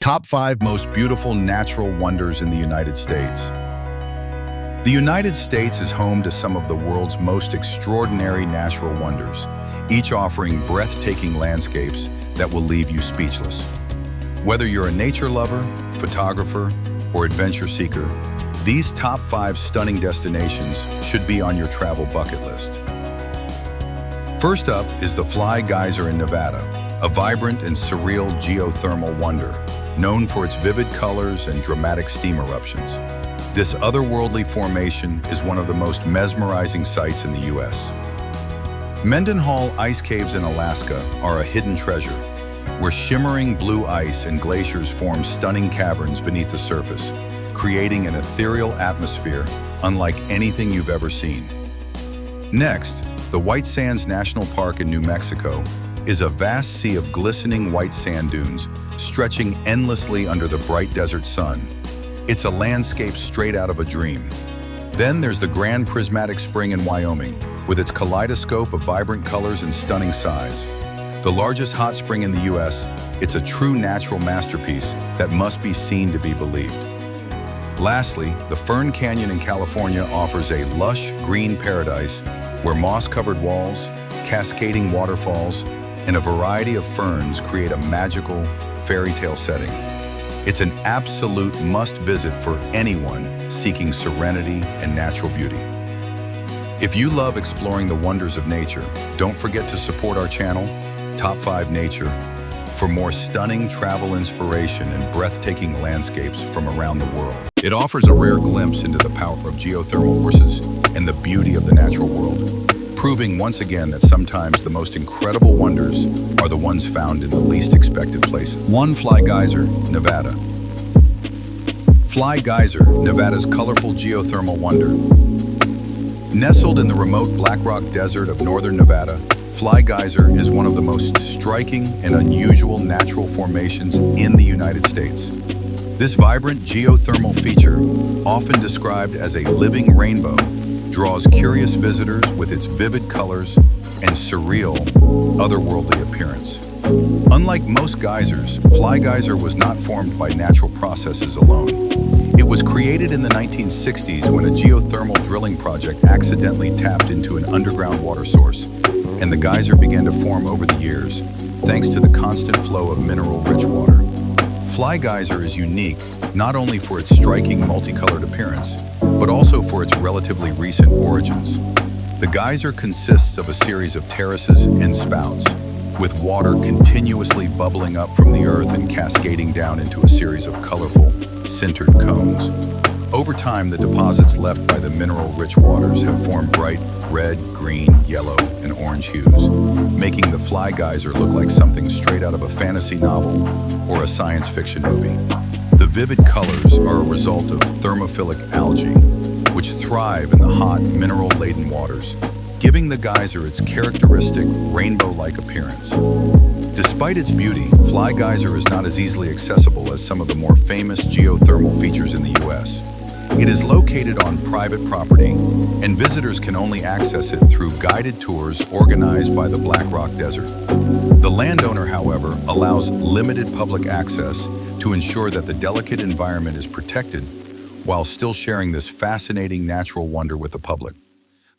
Top 5 most beautiful natural wonders in the United States. The United States is home to some of the world's most extraordinary natural wonders, each offering breathtaking landscapes that will leave you speechless. Whether you're a nature lover, photographer, or adventure seeker, these top 5 stunning destinations should be on your travel bucket list. First up is the Fly Geyser in Nevada, a vibrant and surreal geothermal wonder, known for its vivid colors and dramatic steam eruptions. This otherworldly formation is one of the most mesmerizing sights in the U.S. Mendenhall Ice Caves in Alaska are a hidden treasure, where shimmering blue ice and glaciers form stunning caverns beneath the surface, creating an ethereal atmosphere unlike anything you've ever seen. Next, the White Sands National Park in New Mexico is a vast sea of glistening white sand dunes stretching endlessly under the bright desert sun. It's a landscape straight out of a dream. Then there's the Grand Prismatic Spring in Wyoming, with its kaleidoscope of vibrant colors and stunning size. The largest hot spring in the U.S., it's a true natural masterpiece that must be seen to be believed. Lastly, the Fern Canyon in California offers a lush green paradise where moss-covered walls, cascading waterfalls, and a variety of ferns create a magical fairy tale setting. It's an absolute must-visit for anyone seeking serenity and natural beauty. If you love exploring the wonders of nature, don't forget to support our channel, Top 5 Nature, for more stunning travel inspiration and breathtaking landscapes from around the world. It offers a rare glimpse into the power of geothermal forces and the beauty of the natural world, proving once again that sometimes the most incredible wonders are the ones found in the least expected places. 1. Fly Geyser, Nevada. Fly Geyser, Nevada's colorful geothermal wonder. Nestled in the remote Black Rock Desert of northern Nevada, Fly Geyser is one of the most striking and unusual natural formations in the United States. This vibrant geothermal feature, often described as a living rainbow, draws curious visitors with its vivid colors and surreal, otherworldly appearance. Unlike most geysers, Fly Geyser was not formed by natural processes alone. It was created in the 1960s when a geothermal drilling project accidentally tapped into an underground water source, and the geyser began to form over the years, thanks to the constant flow of mineral-rich water. Fly Geyser is unique not only for its striking multicolored appearance, but also for its relatively recent origins. The geyser consists of a series of terraces and spouts, with water continuously bubbling up from the earth and cascading down into a series of colorful, sintered cones. Over time, the deposits left by the mineral-rich waters have formed bright red, green, yellow, and orange hues, making the Fly Geyser look like something straight out of a fantasy novel or a science fiction movie. The vivid colors are a result of thermophilic algae, which thrive in the hot, mineral-laden waters, giving the geyser its characteristic rainbow-like appearance. Despite its beauty, Fly Geyser is not as easily accessible as some of the more famous geothermal features in the U.S. It is located on private property, and visitors can only access it through guided tours organized by the Black Rock Desert. The landowner, however, allows limited public access to ensure that the delicate environment is protected while still sharing this fascinating natural wonder with the public.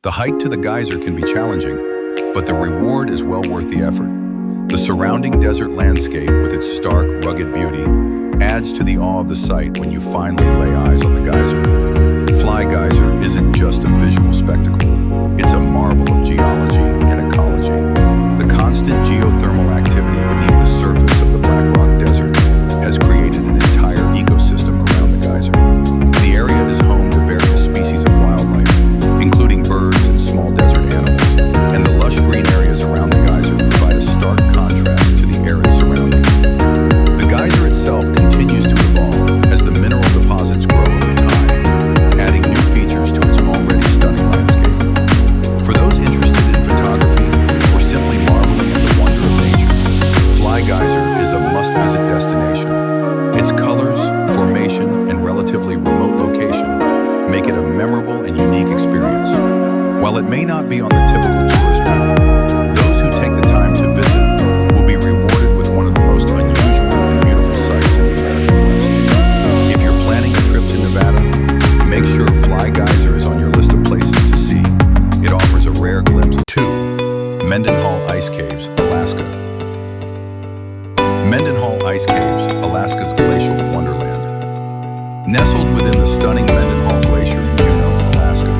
The hike to the geyser can be challenging, but the reward is well worth the effort. The surrounding desert landscape, with its stark, rugged beauty, adds to the awe of the sight when you finally lay eyes on the geyser. Fly Geyser isn't just a visual spectacle, it's a marvel of geology and ecology. The constant geothermal activity beneath the surface of the Black Rock Desert has created an entire ecosystem around the geyser. The area is home to various species of wildlife, including birds and small desert animals, and the lush green areas around the geyser provide a stark contrast to the arid surroundings. The geyser itself continues to evolve as the mineral deposits grow over time, adding new features to its already stunning landscape. For those interested in photography or simply marveling at the wonder of nature, Fly Geyser is a must-visit destination. Its colors, formation, and relatively remote location make it a memorable and unique experience. While it may not be on the typical tourist route, those who take the time to visit will be rewarded with one of the most unusual and beautiful sights in the area. Alaska's glacial wonderland. Nestled within the stunning Mendenhall Glacier in Juneau, Alaska,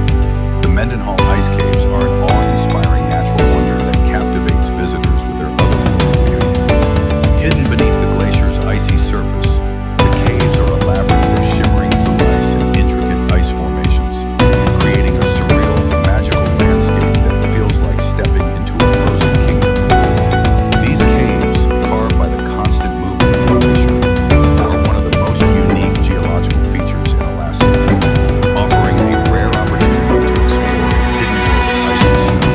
the Mendenhall Ice Caves are an awe-inspiring natural wonder that captivates visitors with their otherworldly beauty. Hidden beneath the glacier's icy surface, the caves are a labyrinth of shimmering blue ice and intricate ice formations, creating a surreal, magical landscape that feels like stepping into a frozen kingdom. These caves, carved by the constant movement of the glacier, are one of the most unique geological features in Alaska, offering a rare opportunity to explore a hidden world of ice and snow.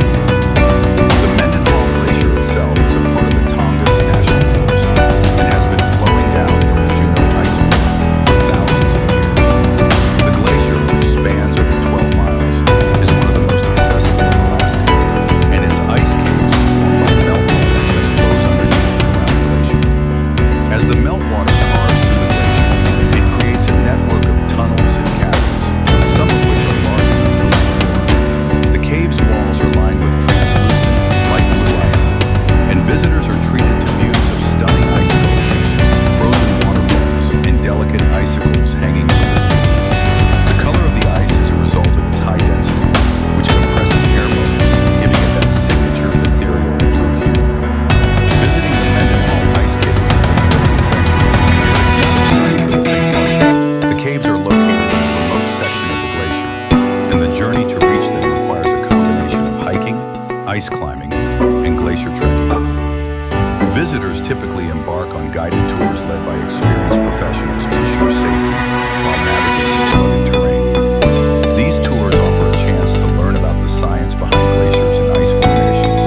The Mendenhall Glacier itself is a part of the Tongass National Forest and has been flowing down from the Juneau ice field for thousands of years. The glacier, which spans over 12 miles, is one of the most accessible in Alaska, and its ice caves are formed by meltwater that flows underneath and around the glacier. As the meltwater carves through the glacier, it creates a network of tunnels and caverns, some of which are large enough to explore. The cave's walls are lined with translucent, light blue ice, and visitors are treated to views of stunning ice sculptures, frozen waterfalls, and delicate icicles hanging from the ceilings. The color of the ice is a result of its high density, which compresses air bubbles, giving it that signature ethereal blue hue. Visiting the Mendenhall Ice Caves is a thrilling adventure, but it's not a journey for the faint-hearted. The caves are located in a remote section of the glacier, and the journey to reach them requires a combination of hiking, ice climbing, and glacier trekking. Visitors typically embark on guided tours led by experienced professionals who ensure safety while navigating rugged terrain. These tours offer a chance to learn about the science behind glaciers and ice formations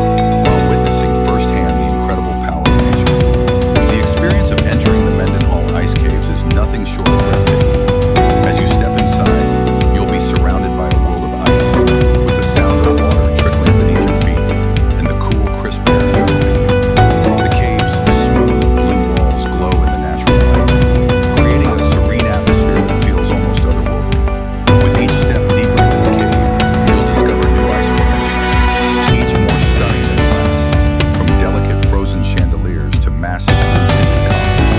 while witnessing firsthand the incredible power of nature. The experience of entering the Mendenhall Ice Caves is nothing short of breathtaking. As you step inside, you'll be surrounded by a world of ice, with the sound of water trickling beneath your feet and the cool, crisp air enveloping you. The cave's smooth blue walls glow in the natural light, creating a serene atmosphere that feels almost otherworldly. With each step deeper into the cave, you'll discover new ice formations, each more stunning than the last, from delicate frozen chandeliers to massive blue-tinted columns.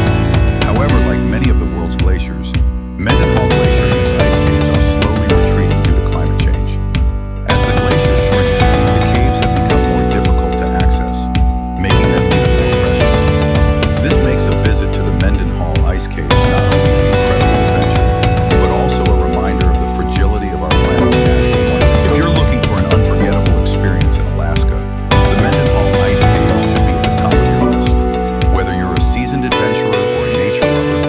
However, like many of the world's glaciers, Mendenhall Glacier and its ice caves are slowly retreating due to climate change. As the glacier shrinks, the caves have become more difficult to access, making them even more precious. This makes a visit to the Mendenhall Ice Caves not only an incredible adventure, but also a reminder of the fragility of our planet's natural wonder. If you're looking for an unforgettable experience in Alaska, the Mendenhall Ice Caves should be at the top of your list. Whether you're a seasoned adventurer or a nature lover,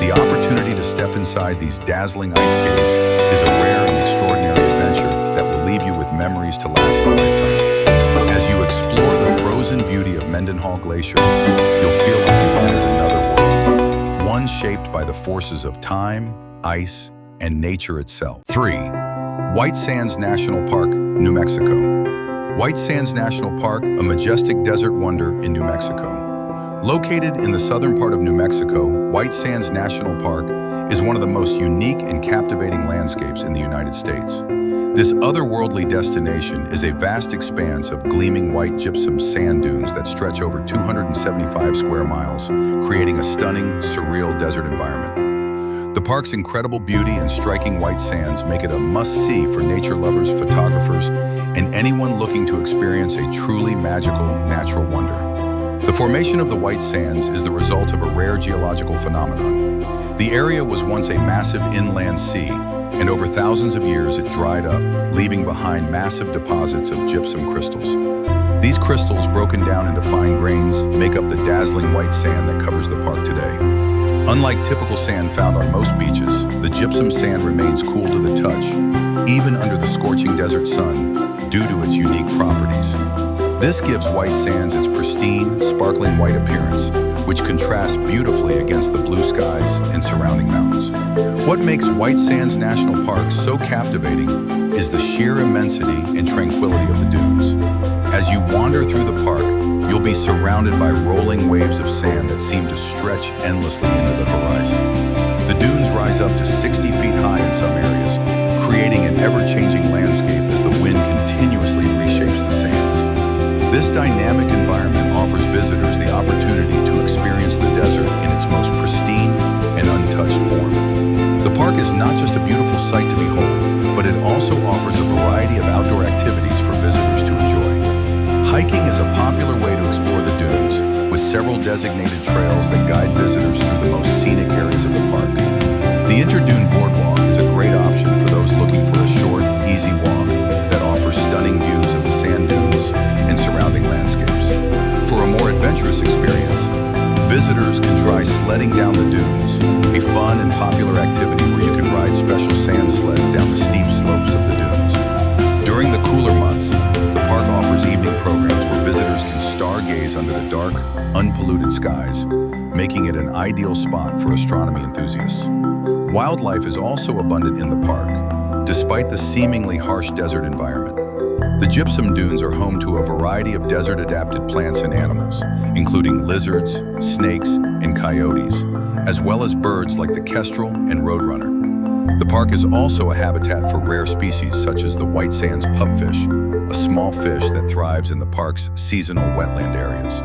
the opportunity to step inside these dazzling ice caves is a rare and extraordinary adventure that will leave you with memories to last a lifetime. As you explore the frozen beauty of Mendenhall Glacier, you'll feel like you've entered another world, one shaped by the forces of time, ice, and nature itself. 3. White Sands National Park, New Mexico. White Sands National Park, a majestic desert wonder in New Mexico. Located in the southern part of New Mexico, White Sands National Park is one of the most unique and captivating landscapes in the United States. This otherworldly destination is a vast expanse of gleaming white gypsum sand dunes that stretch over 275 square miles, creating a stunning, surreal desert environment. The park's incredible beauty and striking white sands make it a must-see for nature lovers, photographers, and anyone looking to experience a truly magical natural wonder. The formation of the White Sands is the result of a rare geological phenomenon. The area was once a massive inland sea, and over thousands of years it dried up, leaving behind massive deposits of gypsum crystals. These crystals, broken down into fine grains, make up the dazzling white sand that covers the park today. Unlike typical sand found on most beaches, the gypsum sand remains cool to the touch, even under the scorching desert sun, due to its unique properties. This gives White Sands its pristine, sparkling white appearance, which contrasts beautifully against the blue skies and surrounding mountains. What makes White Sands National Park so captivating is the sheer immensity and tranquility of the dunes. As you wander through the park, you'll be surrounded by rolling waves of sand that seem to stretch endlessly into the horizon. The dunes rise up to 60 feet high in some areas, creating an ever-changing landscape as the wind continuously reshapes the sands. This dynamic environment offers visitors the opportunity to experience the desert in its most pristine not just a beautiful sight to behold, but it also offers a variety of outdoor activities for visitors to enjoy. Hiking is a popular way to explore the dunes, with several designated trails that guide visitors through the most scenic areas of the park. The Interdune Boardwalk is a great option for those looking for a short, easy walk that offers stunning views of the sand dunes and surrounding landscapes. For a more adventurous experience, visitors can try sledding down the dunes, a fun and popular activity where you can ride special sand sleds down the steep slopes of the dunes. During the cooler months, the park offers evening programs where visitors can stargaze under the dark, unpolluted skies, making it an ideal spot for astronomy enthusiasts. Wildlife is also abundant in the park, despite the seemingly harsh desert environment. The gypsum dunes are home to a variety of desert-adapted plants and animals, including lizards, snakes, and coyotes, as well as birds like the kestrel and roadrunner. The park is also a habitat for rare species such as the white sands pupfish, a small fish that thrives in the park's seasonal wetland areas.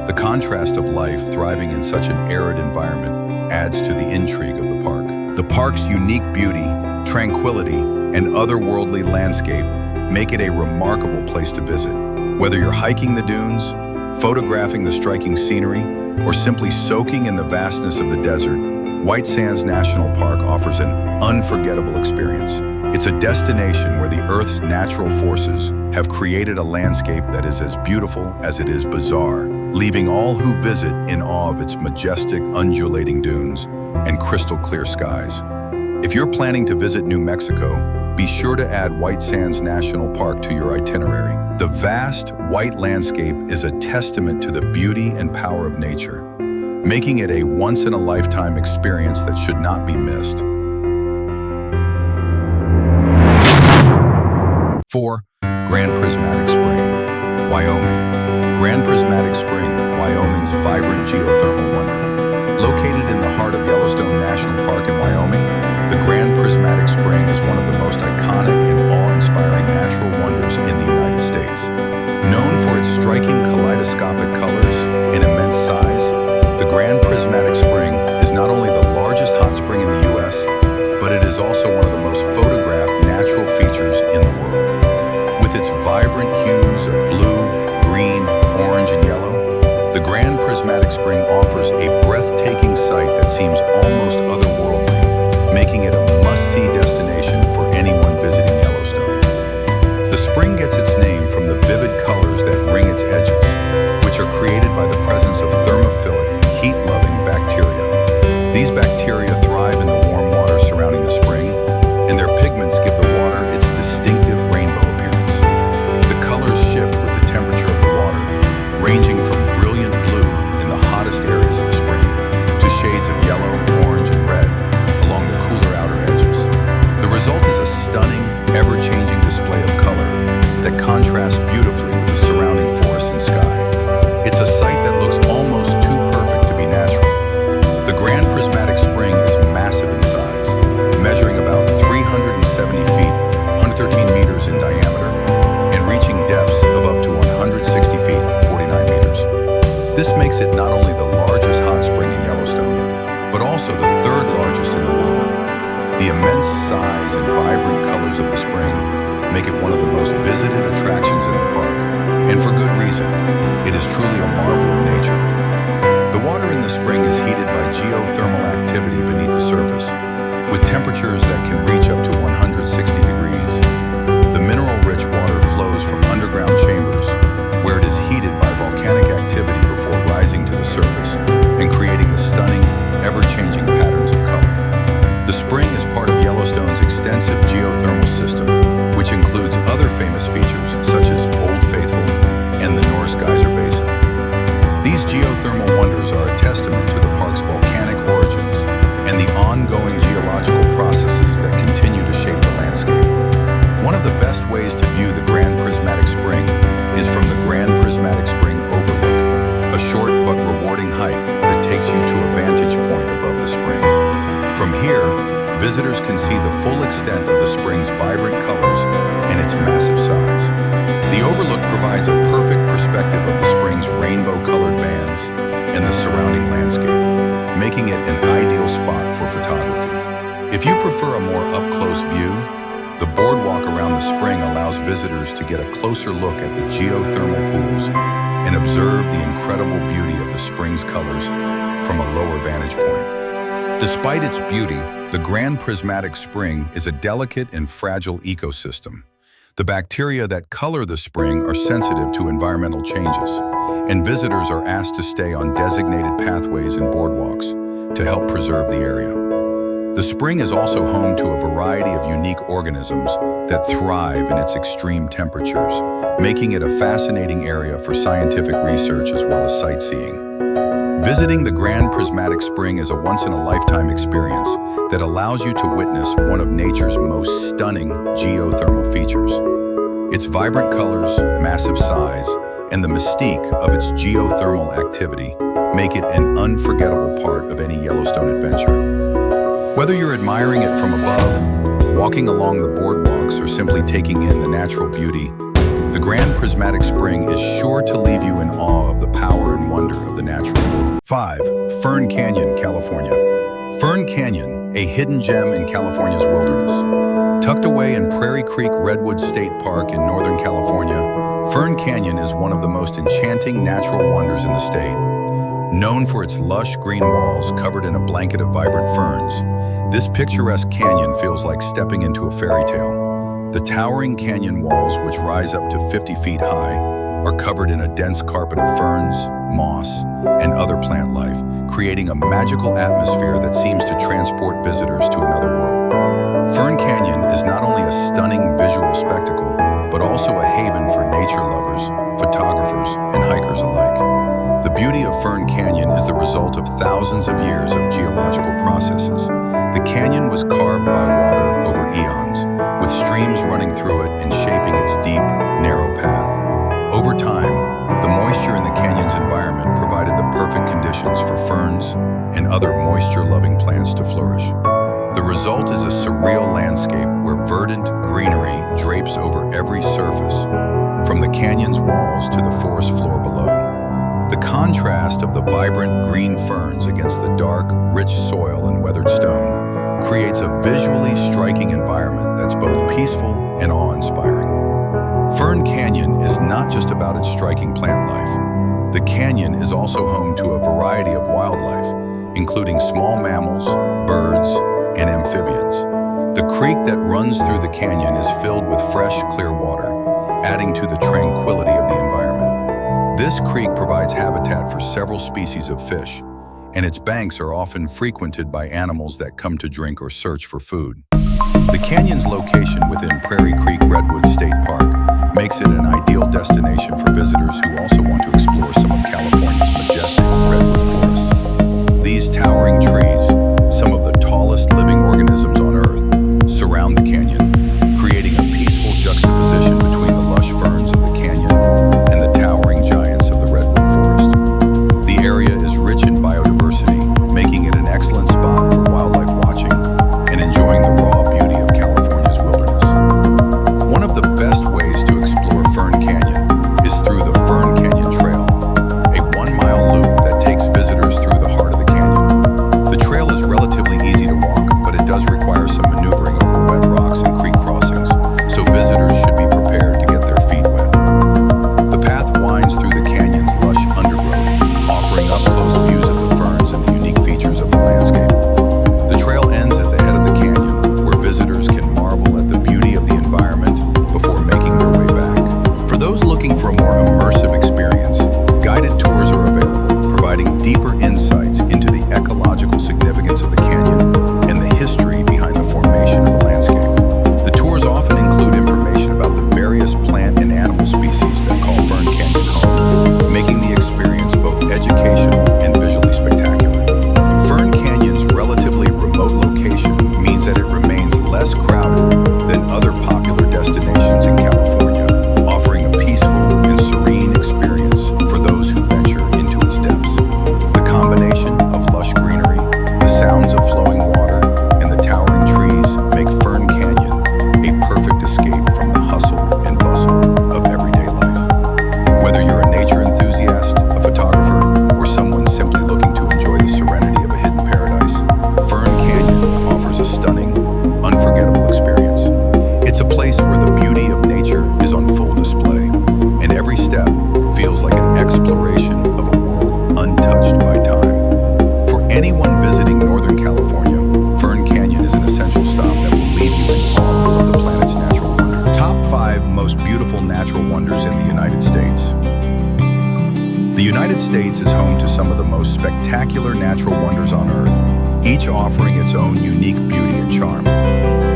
The contrast of life thriving in such an arid environment adds to the intrigue of the park. The park's unique beauty, tranquility, and otherworldly landscape make it a remarkable place to visit. Whether you're hiking the dunes, photographing the striking scenery, or simply soaking in the vastness of the desert, White Sands National Park offers an unforgettable experience. It's a destination where the Earth's natural forces have created a landscape that is as beautiful as it is bizarre, leaving all who visit in awe of its majestic, undulating dunes and crystal-clear skies. If you're planning to visit New Mexico, be sure to add White Sands National Park to your itinerary. The vast, white landscape is a testament to the beauty and power of nature, making it a once-in-a-lifetime experience that should not be missed. 4. Grand Prismatic Spring, Wyoming. Grand Prismatic Spring, Wyoming's vibrant geothermal wonder. Located in the heart of Yellowstone National Park in Wyoming, the Grand Prismatic Spring is one of the most iconic and awe-inspiring natural wonders in the United States. Known for its striking kaleidoscopic colors and immense size, the Grand Prismatic Spring is not only the largest hot spring in the U.S., but it is also one of the most photographed natural features in the world. With its vibrant hues of blue, green, orange, and yellow, the Grand Prismatic Spring offers a breathtaking sight that seems almost otherworldly, making it a must-see destination for anyone visiting Yellowstone. The spring gets its name from the vivid colors that ring its edges, which are created by the presence of thermophilic, heat-loving bacteria. These bacteria thrive in the warm water surrounding the spring, and their pigments give the water its distinctive rainbow appearance. The colors shift with the temperature of the water, ranging from brilliant blue in the hottest areas of the spring to shades of yellow, orange, and red along the cooler outer edges. The result is a stunning, ever-changing display of color that contrasts beautifully with the surrounding forest and sky. It's a sight that looks almost too perfect to be natural. The Grand Prismatic Spring is massive in size, measuring about 370 feet, 113 meters in diameter, and reaching depths of up to 160 feet, 49 meters. This makes it not only the largest hot spring in Yellowstone, but also the third largest in the world. The immense size and vibrant colors of the spring make it one of the most visited attractions in the park, and for good reason. It is truly a marvel of nature. The water in the spring is heated by geothermal activity beneath the surface, with temperatures that can reach up to 160 degrees. The mineral-rich water flows from underground chambers, where it is heated by volcanic activity before rising to the surface and creating the stunning, ever-changing patterns of color. The spring is part of Yellowstone's extensive geothermal system, which includes other famous features such as Old Faithful and the North Geyser Basin. These geothermal wonders are a testament to the park's volcanic origins and the ongoing geological processes that continue to shape the landscape. One of the best ways to view the Grand Prismatic Spring is from the Grand Prismatic Spring Overlook, a short but rewarding hike that takes you to a vantage point above the spring. From here, visitors can see the full extent of the spring's vibrant colors and its massive size. The overlook provides a perfect perspective of the spring's rainbow-colored bands and the surrounding landscape, making it an ideal spot for photography. If you prefer a more up-close view, the boardwalk around the spring allows visitors to get a closer look at the geothermal pools and observe the incredible beauty of the spring's colors from a lower vantage point. Despite its beauty, the Grand Prismatic Spring is a delicate and fragile ecosystem. The bacteria that color the spring are sensitive to environmental changes, and visitors are asked to stay on designated pathways and boardwalks to help preserve the area. The spring is also home to a variety of unique organisms that thrive in its extreme temperatures, making it a fascinating area for scientific research as well as sightseeing. Visiting the Grand Prismatic Spring is a once-in-a-lifetime experience that allows you to witness one of nature's most stunning geothermal features. Its vibrant colors, massive size, and the mystique of its geothermal activity make it an unforgettable part of any Yellowstone adventure. Whether you're admiring it from above, walking along the boardwalks, or simply taking in the natural beauty, the Grand Prismatic Spring is sure to leave you in awe of the power and wonder of the natural world. 5. Fern Canyon, California. Fern Canyon, a hidden gem in California's wilderness. Tucked away in Prairie Creek Redwood State Park in Northern California, Fern Canyon is one of the most enchanting natural wonders in the state. Known for its lush green walls covered in a blanket of vibrant ferns, this picturesque canyon feels like stepping into a fairy tale. The towering canyon walls, which rise up to 50 feet high, are covered in a dense carpet of ferns, moss, and other plant life, creating a magical atmosphere that seems to transport visitors to another world. Fern Canyon is not only a stunning visual spectacle, but also a haven for nature lovers, photographers, and hikers alike. The beauty of Fern Canyon is the result of thousands of years of geological processes. The canyon was carved by water over eons, with streams running through it and shaping its deep, narrow path. Over time, the moisture in the canyon's environment provided the perfect conditions for ferns and other moisture-loving plants to flourish. The result is a surreal landscape where verdant greenery drapes over every surface, from the canyon's walls to the forest floor below. The contrast of the vibrant green ferns against the dark, rich soil and weathered stone creates a visually striking environment that's both peaceful and awe-inspiring. Fern Canyon is not just about its striking plant life. The canyon is also home to a variety of wildlife, including small mammals, birds, and amphibians. The creek that runs through the canyon is filled with fresh, clear water, adding to the tranquility of the environment. This creek provides habitat for several species of fish, and its banks are often frequented by animals that come to drink or search for food. The canyon's location within Prairie Creek Redwood State Park makes it an ideal destination for visitors who also want to explore some of California's majestic redwood forests. These towering trees, some of the tallest living organisms on Earth, surround the canyon, creating a peaceful juxtaposition between the lush ferns of the canyon and the towering giants of the redwood forest. The area is rich in biodiversity, making it an excellent spot for wildlife watching and enjoying the raw beauty of California's wilderness. One of the best ways to explore Fern Canyon is through the Fern Canyon Trail, a 1-mile spectacular natural wonders on Earth, each offering its own unique beauty and charm.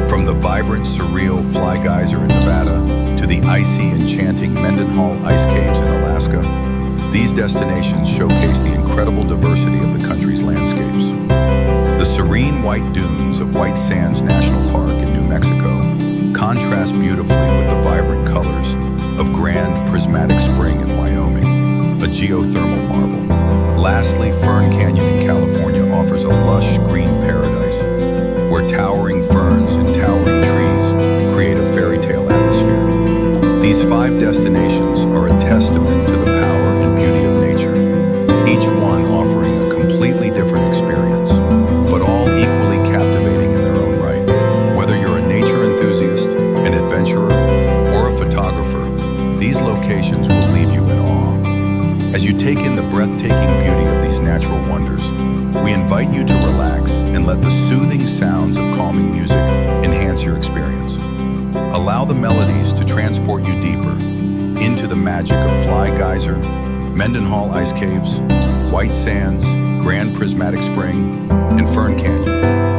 From the vibrant, surreal Fly Geyser in Nevada to the icy, enchanting Mendenhall Ice Caves in Alaska, these destinations showcase the incredible diversity of the country's landscapes. The serene white dunes of White Sands National Park in New Mexico contrast beautifully with the vibrant colors of Grand Prismatic Spring in Wyoming, a geothermal marvel. Lastly, Fern Canyon in California offers a lush green paradise where towering ferns and towering trees create a fairy tale atmosphere. These 5 destinations are a testament to the power and beauty of nature, each one offering a completely different experience, but all equally captivating in their own right. Whether you're a nature enthusiast, an adventurer, or a photographer, these locations will leave you in awe. As you take in the breathtaking beauty of these natural wonders, we invite you to relax and let the soothing sounds of calming music enhance your experience. Allow the melodies to transport you deeper into the magic of Fly Geyser, Mendenhall Ice Caves, White Sands, Grand Prismatic Spring, and Fern Canyon.